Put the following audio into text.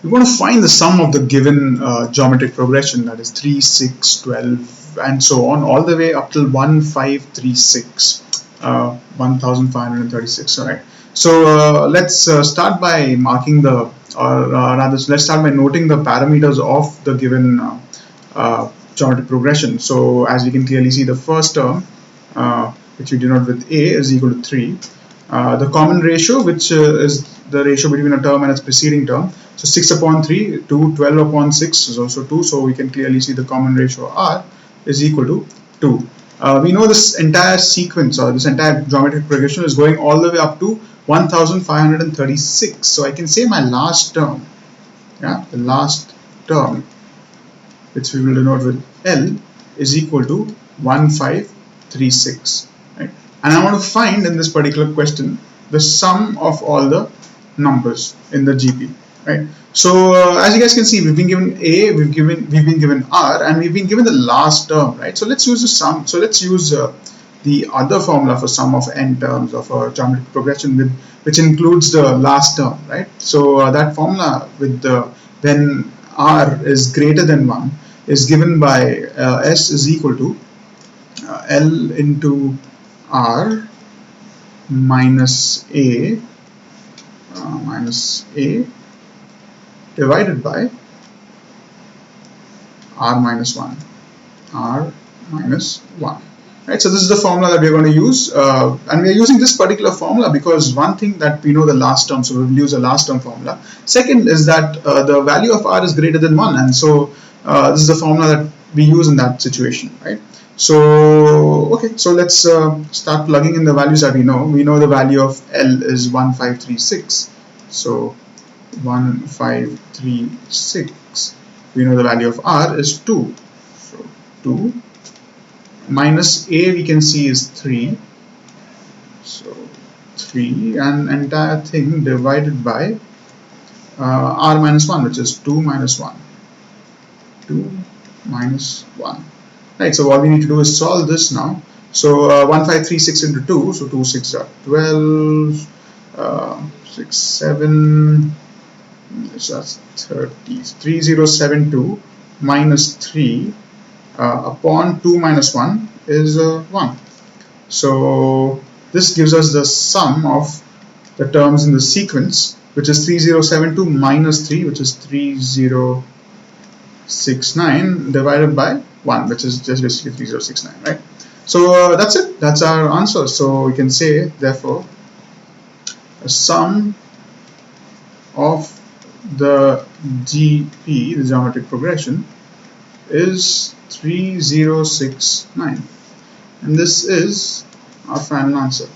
we want to find the sum of the given geometric progression, that is 3, 6, 12, and so on, all the way up till 1536, 1536. All right. So let's start by marking the, or rather, let's start by noting the parameters of the given geometric progression. So as we can clearly see, the first term, which we denote with A, is equal to 3. The common ratio, which is the ratio between a term and its preceding term. So 6 upon 3, 2, 12 upon 6 is also 2. So we can clearly see the common ratio R is equal to 2. We know this entire sequence, or this entire geometric progression, is going all the way up to 1536. So I can say my last term, the last term, which we will denote with L, is equal to 1536. Right? And I want to find in this particular question the sum of all the numbers in the GP. Right? So as you guys can see, we've been given A, we've been given R, and we've been given the last term. Right? So let's use the sum. So let's use the other formula for sum of n terms of a geometric progression, which includes the last term. Right? So that formula with when R is greater than 1 is given by S is equal to L into R minus A divided by R minus 1. R minus 1. Right, so this is the formula that we're going to use, and we are using this particular formula because one thing that we know the last term, so we will use a last term formula. Second is that the value of R is greater than 1, and so this is the formula that we use in that situation, right? So okay, so let's start plugging in the values that we know. We know the value of L is 1536, so 1536. We know the value of R is 2, so 2 minus A we can see is 3, so 3, and entire thing divided by R minus 1, which is 2 minus 1. 2 minus 1. Right, so all we need to do is solve this now. So 1536 into 2, so 2 6 are 12, 6 7, that's 30, 3072 minus 3 upon 2 minus 1 is 1. So this gives us the sum of the terms in the sequence, which is 3072 minus 3, which is 3069, divided by 1, which is just basically 3069, right? So that's it. That's our answer. So we can say, therefore, the sum of the GP, the geometric progression, is 3069, and this is our final answer.